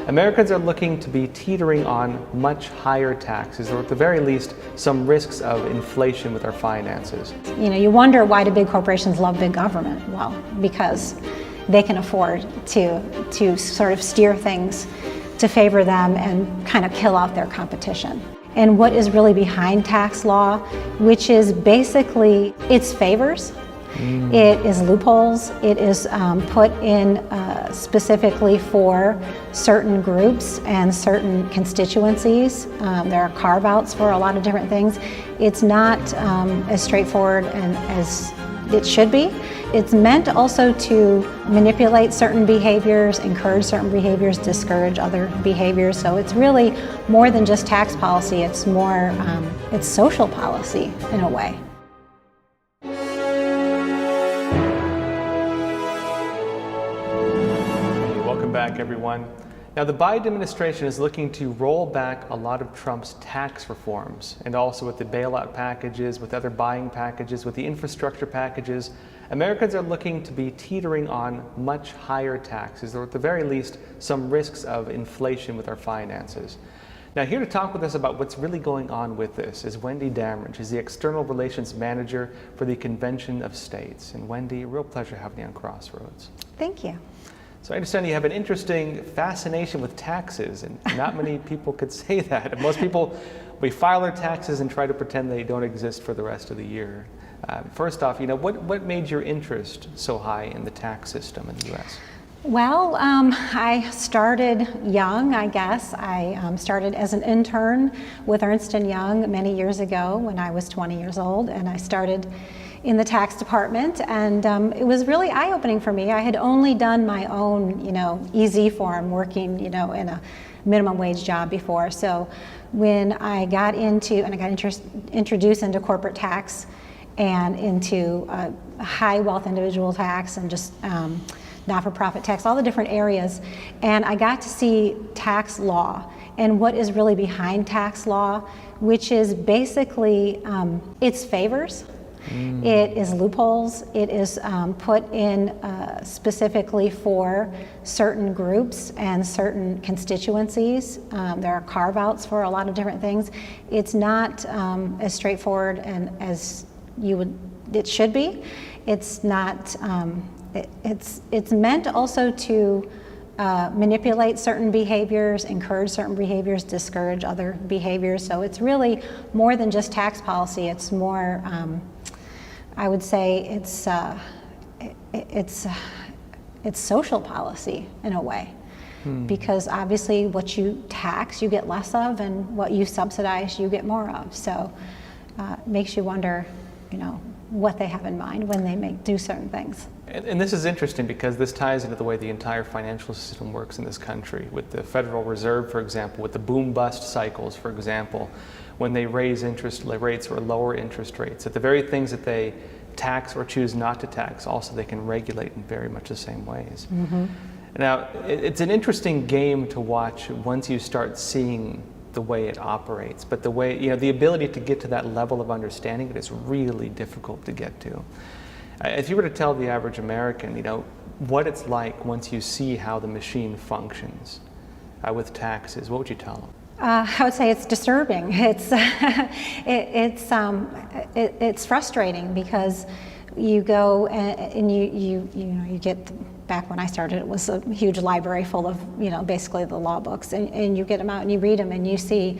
Americans are looking to be teetering on much higher taxes, or at the very least, some risks of inflation with our finances. You wonder, why do big corporations love big government? Well, because they can afford to sort of steer things to favor them and kind of kill out their competition. And what is really behind tax law, which is basically, it's favors. It is loopholes. It is put in specifically for certain groups and certain constituencies. There are carve-outs for a lot of different things. It's not as straightforward and as it should be. It's meant also to manipulate certain behaviors, encourage certain behaviors, discourage other behaviors. So it's really more than just tax policy. It's more, it's social policy in a way. Welcome back, everyone. Now, the Biden administration is looking to roll back a lot of Trump's tax reforms, and also with the bailout packages, with other buying packages, with the infrastructure packages. Americans are looking to be teetering on much higher taxes, or at the very least, some risks of inflation with our finances. Now, here to talk with us about what's really going on with this is Wendy Damron. She's the External Relations Manager for the Convention of States. And Wendy, a real pleasure having you on Crossroads. Thank you. So I understand you have an interesting fascination with taxes, and not many people could say that. Most people, we file their taxes and try to pretend they don't exist for the rest of the year. First off, what made your interest so high in the tax system in the U.S.? Well, I started young, I guess. I started as an intern with Ernst & Young many years ago when I was 20 years old, and I started in the tax department, and it was really eye-opening for me. I had only done my own, EZ form, working, in a minimum wage job before. So when I got into, and I got introduced into corporate tax and into high wealth individual tax and just not-for-profit tax, all the different areas, and I got to see tax law and what is really behind tax law, which is basically, it's favors. It is loopholes. It is put in specifically for certain groups and certain constituencies. There are carve-outs for a lot of different things. It's not as straightforward and as it should be. It's not. It's meant also to manipulate certain behaviors, encourage certain behaviors, discourage other behaviors. So it's really more than just tax policy. It's more. I would say it's social policy in a way, because obviously what you tax you get less of, and what you subsidize you get more of. So it makes you wonder, what they have in mind when they do certain things. And this is interesting because this ties into the way the entire financial system works in this country, with the Federal Reserve, for example, with the boom-bust cycles, for example, when they raise interest rates or lower interest rates, that the very things that they tax or choose not to tax, also they can regulate in very much the same ways. Now, it's an interesting game to watch once you start seeing the way it operates, but the way, the ability to get to that level of understanding, it is really difficult to get to. If you were to tell the average American, what it's like once you see how the machine functions with taxes, what would you tell them? I would say it's disturbing. It's frustrating because you go and you get, back when I started, it was a huge library full of basically the law books, and you get them out and you read them and you see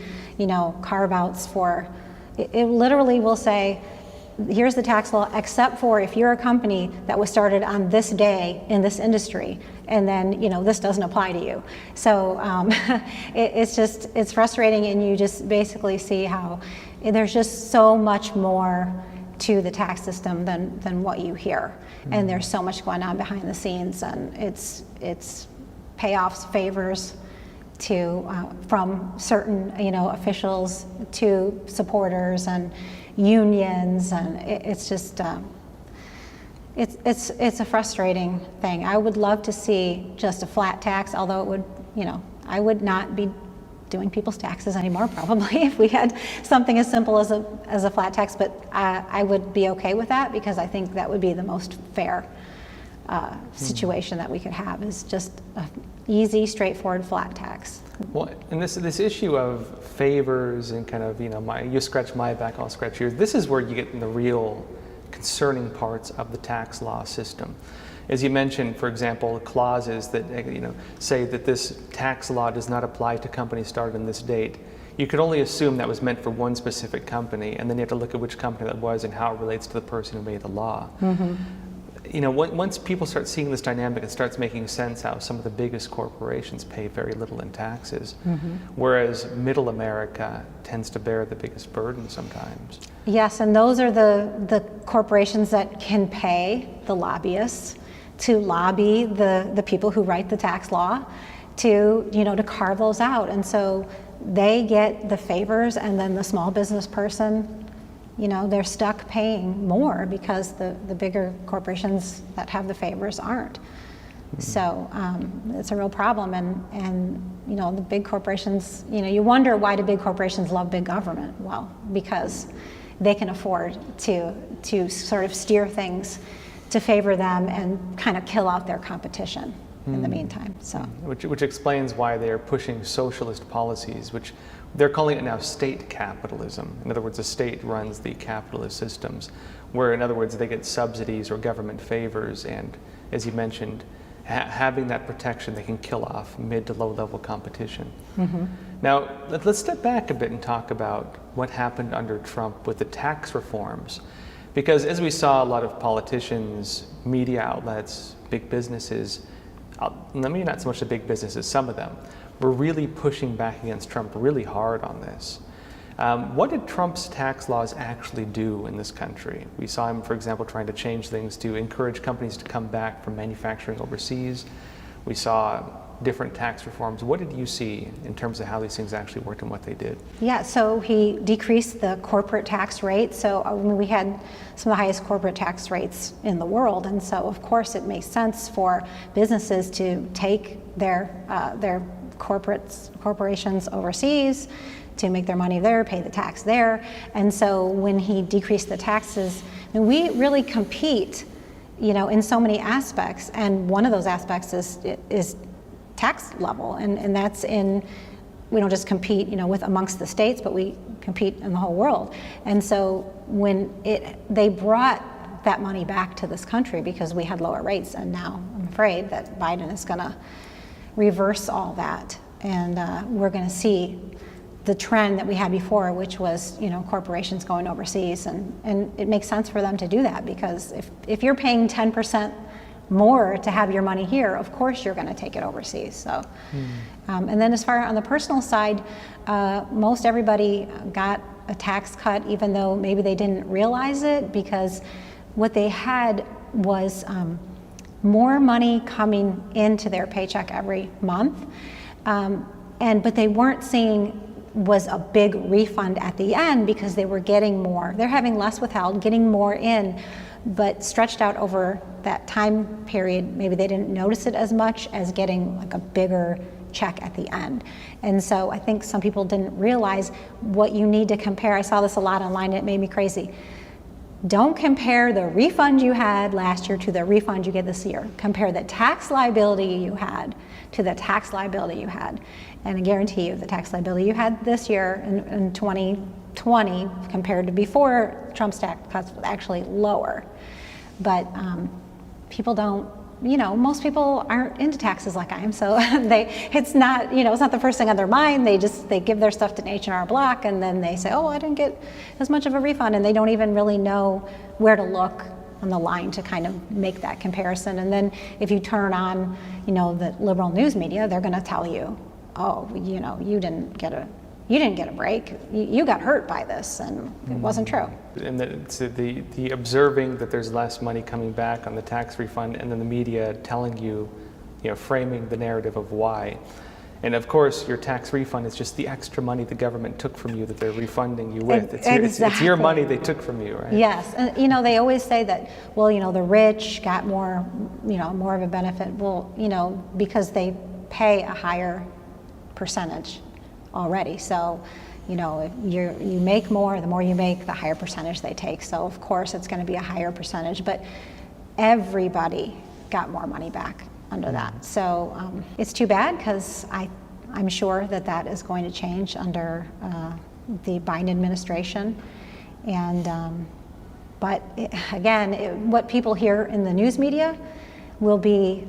carve-outs for it literally will say, here's the tax law, except for if you're a company that was started on this day in this industry, and then this doesn't apply to you. So it's frustrating, and you just basically see how there's just so much more to the tax system than what you hear, and there's so much going on behind the scenes, and it's payoffs, favors to from certain officials to supporters and unions, and it's just it's a frustrating thing. I would love to see just a flat tax, although it would, I would not be doing people's taxes anymore probably if we had something as simple as a flat tax, but I would be okay with that, because I think that would be the most fair situation that we could have, is just an easy, straightforward flat tax. Well, and this issue of favors and kind of, you scratch my back, I'll scratch yours, this is where you get in the real concerning parts of the tax law system. As you mentioned, for example, clauses that say that this tax law does not apply to companies started on this date. You could only assume that was meant for one specific company, and then you have to look at which company that was and how it relates to the person who made the law. Once people start seeing this dynamic, it starts making sense how some of the biggest corporations pay very little in taxes, whereas middle America tends to bear the biggest burden sometimes. Yes, and those are the corporations that can pay the lobbyists to lobby the people who write the tax law to carve those out. And so they get the favors, and then the small business person, they're stuck paying more because the bigger corporations that have the favors aren't. So it's a real problem, and the big corporations, you wonder, why do big corporations love big government? Well, because they can afford to sort of steer things to favor them and kind of kill out their competition in the meantime. So, which explains why they are pushing socialist policies, which they're calling it now state capitalism. In other words, the state runs the capitalist systems, where in other words they get subsidies or government favors, and as you mentioned, having that protection, they can kill off mid to low level competition. Now let's step back a bit and talk about what happened under Trump with the tax reforms. Because as we saw, a lot of politicians, media outlets, big businesses, maybe not so much the big businesses, some of them, were really pushing back against Trump really hard on this. What did Trump's tax laws actually do in this country? We saw him, for example, trying to change things to encourage companies to come back from manufacturing overseas. We saw different tax reforms. What did you see in terms of how these things actually worked and what they did? Yeah, so he decreased the corporate tax rate. So we had some of the highest corporate tax rates in the world, and so of course it makes sense for businesses to take their corporations overseas to make their money there, pay the tax there. And so when he decreased the taxes, we really compete, in so many aspects, and one of those aspects is tax level, and that's we don't just compete with amongst the states, but we compete in the whole world. And so when they brought that money back to this country because we had lower rates, and now I'm afraid that Biden is going to reverse all that, and we're going to see the trend that we had before, which was corporations going overseas, and it makes sense for them to do that, because if you're paying 10% more to have your money here, of course you're going to take it overseas. So, and then as far on the personal side, most everybody got a tax cut, even though maybe they didn't realize it, because what they had was more money coming into their paycheck every month, but they weren't seeing was a big refund at the end, because they were getting more. They're having less withheld, getting more in, but stretched out over that time period, maybe they didn't notice it as much as getting like a bigger check at the end. And so I think some people didn't realize what you need to compare. I saw this a lot online, it made me crazy. Don't compare the refund you had last year to the refund you get this year. Compare the tax liability you had to the tax liability you had. And I guarantee you the tax liability you had this year in 2020 compared to before Trump's tax cuts was actually lower. But people don't, most people aren't into taxes like I am, so it's not the first thing on their mind. They give their stuff to an H&R Block, and then they say, oh, I didn't get as much of a refund, and they don't even really know where to look on the line to kind of make that comparison. And then if you turn on, the liberal news media, they're going to tell you, oh, you didn't get a break. You got hurt by this, and it wasn't true. And the observing that there's less money coming back on the tax refund, and then the media telling you, framing the narrative of why. And of course, your tax refund is just the extra money the government took from you that they're refunding you with. It's your money they took from you, right? Yes, and they always say that, well, the rich got more, more of a benefit. Well, because they pay a higher percentage already. So, if you make more, the more you make, the higher percentage they take. So of course it's going to be a higher percentage, but everybody got more money back under that. So it's too bad, because I I'm sure that that is going to change under the Biden administration. And but again, what people hear in the news media will be,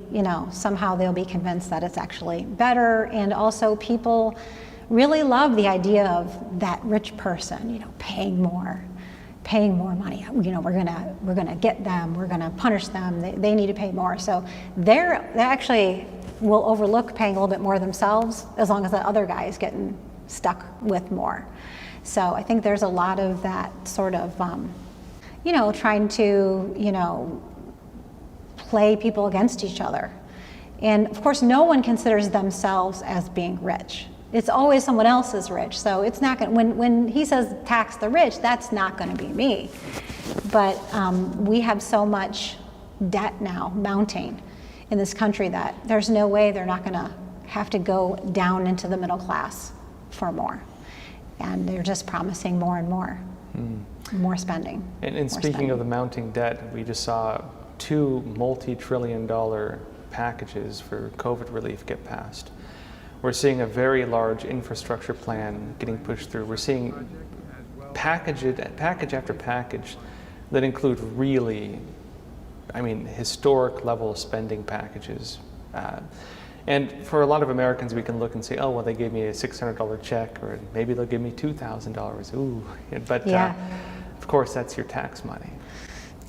somehow they'll be convinced that it's actually better. And also people really love the idea of that rich person, paying more money. We're gonna get them, we're gonna punish them, they need to pay more. So they actually will overlook paying a little bit more themselves as long as the other guy is getting stuck with more. So I think there's a lot of that sort of, trying to, play people against each other. And of course, no one considers themselves as being rich. It's always someone else is rich. So it's not going to, when he says tax the rich, that's not going to be me. But we have so much debt now mounting in this country that there's no way they're not going to have to go down into the middle class for more. And they're just promising more and more, more spending. And speaking of the mounting debt, we just saw 2 multi-trillion-dollar packages for COVID relief get passed. We're seeing a very large infrastructure plan getting pushed through. We're seeing package after package that include really, historic level spending packages. And for a lot of Americans, we can look and say, oh, well, they gave me a $600 check, or maybe they'll give me $2,000. Ooh, but of course, that's your tax money.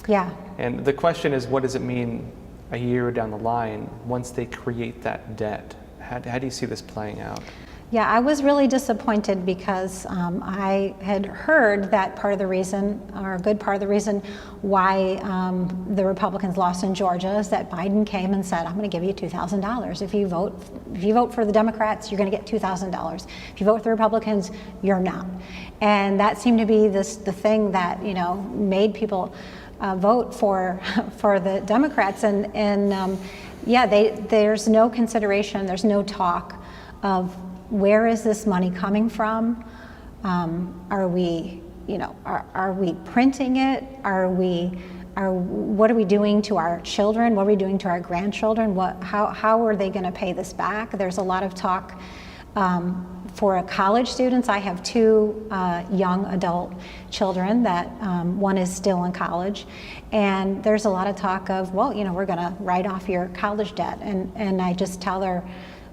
Yeah. And the question is, what does it mean a year down the line once they create that debt? How do you see this playing out? Yeah, I was really disappointed because I had heard that part of the reason, or a good part of the reason, why the Republicans lost in Georgia is that Biden came and said, I'm going to give you $2,000. If you vote for the Democrats, you're going to get $2,000. If you vote for the Republicans, you're not. And that seemed to be the thing that made people vote for the Democrats. And there's no consideration, there's no talk of where is this money coming from? Are we printing it? What are we doing to our children? What are we doing to our grandchildren? How are they going to pay this back? There's a lot of talk for college students. I have 2 young adult children that one is still in college, and there's a lot of talk of, well, we're going to write off your college debt, and I just tell her,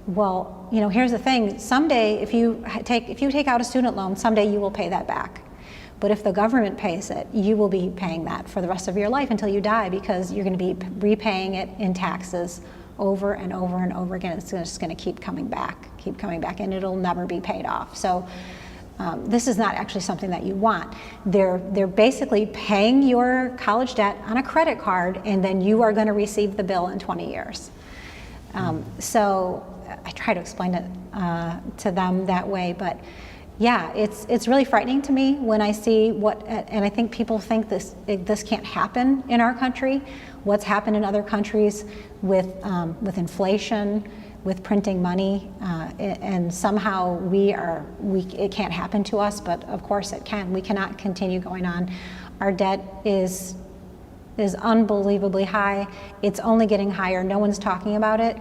well, here's the thing. Someday, if you take out a student loan, someday you will pay that back. But if the government pays it, you will be paying that for the rest of your life until you die, because you're going to be repaying it in taxes over and over and over again. It's just going to keep coming back, and it'll never be paid off. So this is not actually something that you want. They're basically paying your college debt on a credit card, and then you are going to receive the bill in 20 years. So I try to explain it to them that way, but yeah, it's really frightening to me when I see and I think people think this can't happen in our country. What's happened in other countries with inflation, with printing money, and somehow it can't happen to us, but of course it can. We cannot continue going on. Our debt is unbelievably high. It's only getting higher. No one's talking about it.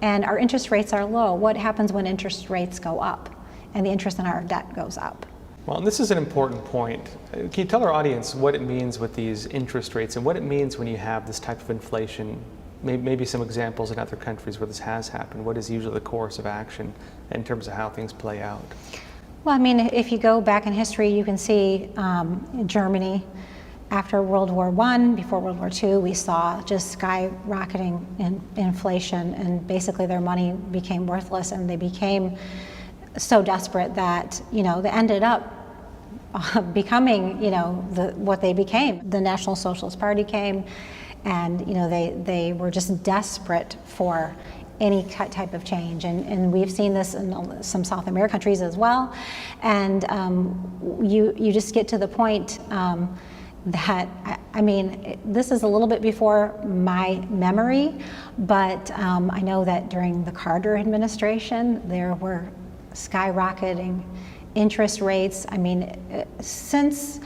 And our interest rates are low. What happens when interest rates go up and the interest in our debt goes up? Well, and this is an important point. Can you tell our audience what it means with these interest rates and what it means when you have this type of inflation? Maybe some examples in other countries where this has happened. What is usually the course of action in terms of how things play out? Well, if you go back in history, you can see in Germany, after World War I, before World War II, we saw just skyrocketing inflation, and basically their money became worthless, and they became so desperate that they ended up becoming what they became. The National Socialist Party came, and they were just desperate for any type of change, and we've seen this in some South American countries as well. And you just get to the point that, this is a little bit before my memory, but I know that during the Carter administration, there were skyrocketing interest rates. Since,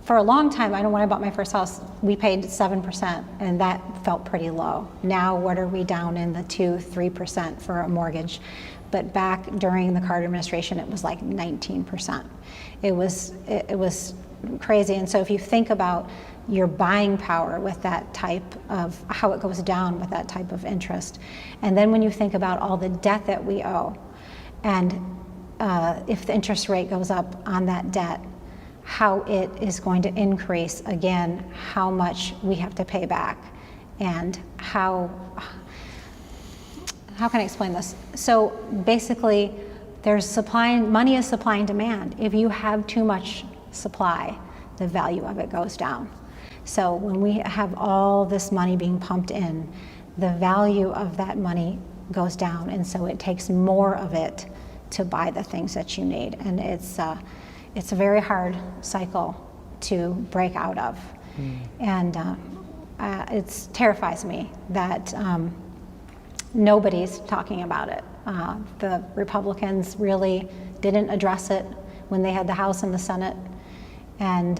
for a long time, when I bought my first house, we paid 7%, and that felt pretty low. Now, what are we down in the 2-3% for a mortgage? but back during the Carter administration, it was like 19%. It was crazy. And so if you think about your buying power with that type of, how it goes down with that type of interest, and then when you think about all the debt that we owe, and if the interest rate goes up on that debt, how it is going to increase again, how much we have to pay back, and how can I explain this? So basically, there's money is supply and demand. If you have too much supply, the value of it goes down. So when we have all this money being pumped in, the value of that money goes down, and so it takes more of it to buy the things that you need. And it's a very hard cycle to break out of. And it terrifies me that nobody's talking about it. The Republicans really didn't address it when they had the House and the Senate, and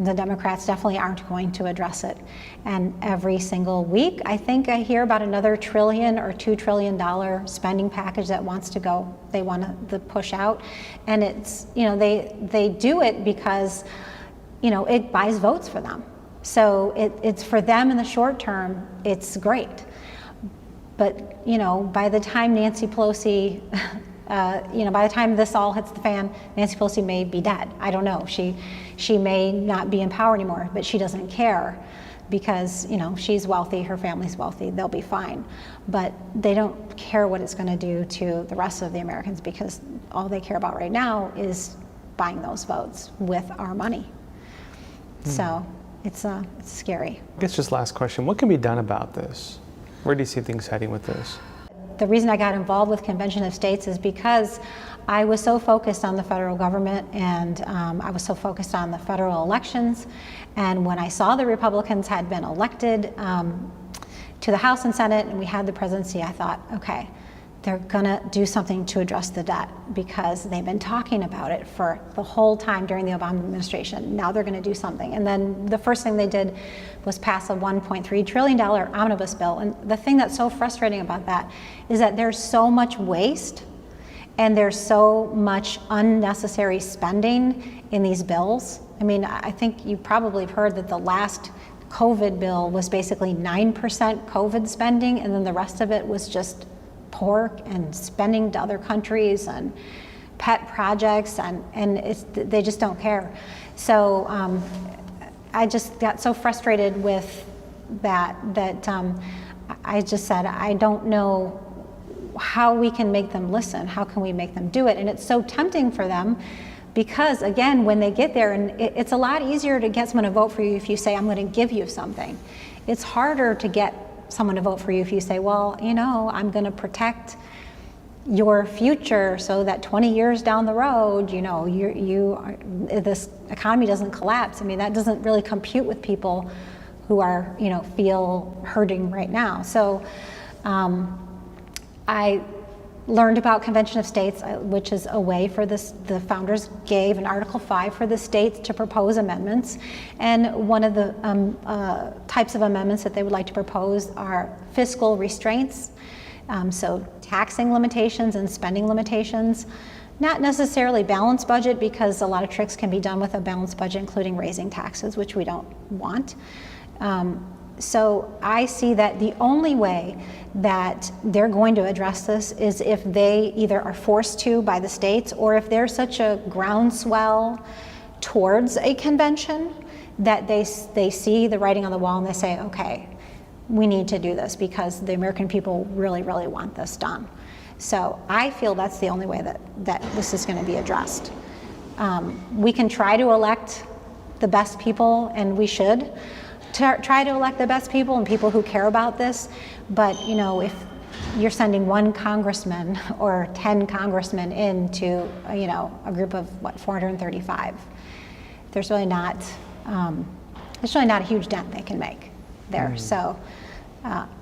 the Democrats definitely aren't going to address it. And every single week, I think I hear about another $1 trillion or $2 trillion spending package that wants to go, they want to push out. And it's, they do it because, it buys votes for them. So it's for them in the short term, it's great. But, by the time Nancy Pelosi, by the time this all hits the fan, Nancy Pelosi may be dead. I don't know. She may not be in power anymore, but she doesn't care because, she's wealthy, her family's wealthy, they'll be fine. But they don't care what it's going to do to the rest of the Americans because all they care about right now is buying those votes with our money. So it's scary. I guess just last question, what can be done about this? Where do you see things heading with this? The reason I got involved with Convention of States is because I was so focused on the federal government, and I was so focused on the federal elections. And when I saw the Republicans had been elected to the House and Senate, and we had the presidency, I thought, okay, they're gonna do something to address the debt because they've been talking about it for the whole time during the Obama administration. Now they're gonna do something. And then the first thing they did was pass a $1.3 trillion omnibus bill. And the thing that's so frustrating about that is that there's so much waste and there's so much unnecessary spending in these bills. I mean, I think you probably have heard that the last COVID bill was basically 9% COVID spending, and then the rest of it was just pork and spending to other countries and pet projects, and they just don't care. So I just got so frustrated with that I just said, I don't know how we can make them listen. How can we make them do it? And it's so tempting for them because, again, when they get there, and it's a lot easier to get someone to vote for you if you say, I'm going to give you something. It's harder to get someone to vote for you if you say, well, I'm going to protect your future so that 20 years down the road, this economy doesn't collapse. I mean, that doesn't really compute with people who are, feel hurting right now. So I learned about Convention of States, which is a way for this, the founders gave in Article 5 for the states to propose amendments. And one of the types of amendments that they would like to propose are fiscal restraints. So taxing limitations and spending limitations. Not necessarily balanced budget, because a lot of tricks can be done with a balanced budget, including raising taxes, which we don't want. So I see that the only way that they're going to address this is if they either are forced to by the states, or if there's such a groundswell towards a convention that they see the writing on the wall and they say, okay, we need to do this because the American people really, really want this done. So I feel that's the only way that this is going to be addressed. We can try to elect the best people, and we should try to elect the best people and people who care about this. But if you're sending one congressman or 10 congressmen into a group of 435, there's really not a huge dent they can make there. Mm-hmm. So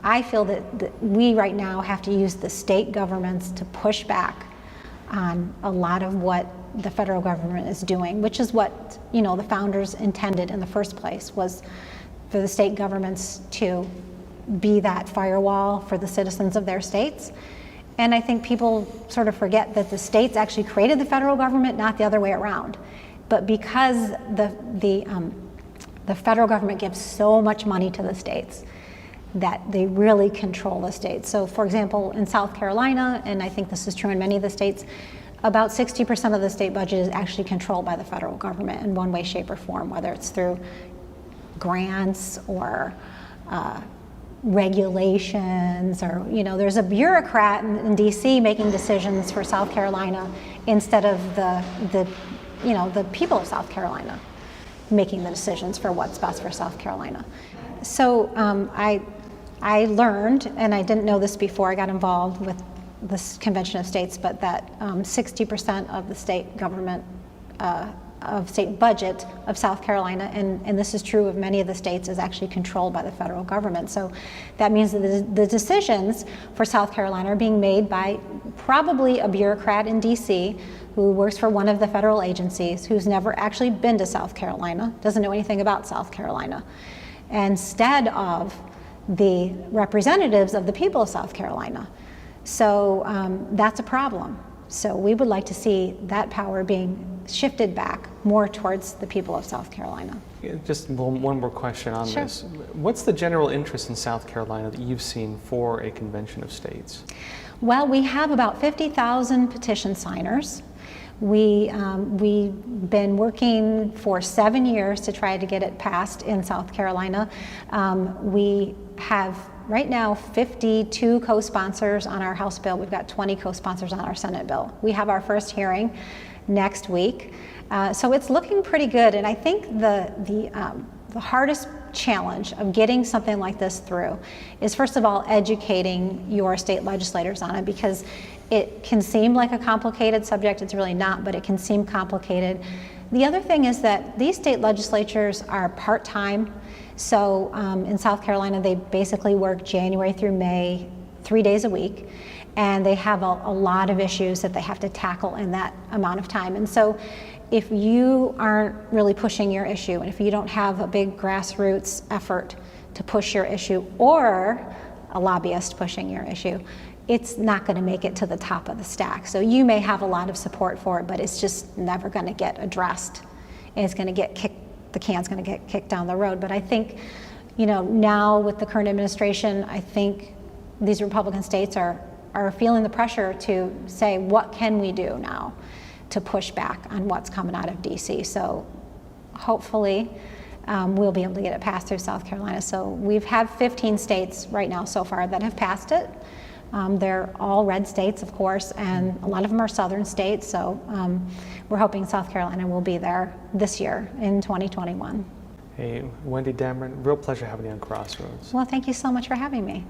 I feel that we right now have to use the state governments to push back on a lot of what the federal government is doing, which is what the founders intended in the first place, was for the state governments to be that firewall for the citizens of their states. And I think people sort of forget that the states actually created the federal government, not the other way around. But because the federal government gives so much money to the states, that they really control the states. So for example, in South Carolina, and I think this is true in many of the states, about 60% of the state budget is actually controlled by the federal government in one way, shape, or form, whether it's through grants or regulations, or, you know, there's a bureaucrat in DC making decisions for South Carolina instead of the people of South Carolina making the decisions for what's best for South Carolina. So I learned, and I didn't know this before I got involved with this Convention of States, but that 60% of the state government, of state budget of South Carolina, and this is true of many of the states, is actually controlled by the federal government. So that means that the decisions for South Carolina are being made by probably a bureaucrat in DC who works for one of the federal agencies, who's never actually been to South Carolina, doesn't know anything about South Carolina, instead of the representatives of the people of South Carolina. So that's a problem. So we would like to see that power being shifted back more towards the people of South Carolina. Just one more question on Sure. this. What's the general interest in South Carolina that you've seen for a convention of states? Well, we have about 50,000 petition signers. We've been working for 7 years to try to get it passed in South Carolina. We have right now 52 co-sponsors on our House bill. We've got 20 co-sponsors on our Senate bill. We have our first hearing next week. So it's looking pretty good. And I think the hardest challenge of getting something like this through is, first of all, educating your state legislators on it, because it can seem like a complicated subject. It's really not, but it can seem complicated. The other thing is that these state legislatures are part-time. So in South Carolina, they basically work January through May, 3 days a week, and they have a lot of issues that they have to tackle in that amount of time. And so if you aren't really pushing your issue, and if you don't have a big grassroots effort to push your issue, or a lobbyist pushing your issue, it's not going to make it to the top of the stack. So you may have a lot of support for it, but it's just never going to get addressed. And it's going to get kicked, the can's going to get kicked down the road. But I think, you know, now with the current administration, I think these Republican states are feeling the pressure to say, what can we do now to push back on what's coming out of DC? So hopefully we'll be able to get it passed through South Carolina. So we've had 15 states right now so far that have passed it. They're all red states, of course, and a lot of them are southern states. So we're hoping South Carolina will be there this year in 2021. Hey, Wendy Dameron, real pleasure having you on Crossroads. Well, thank you so much for having me.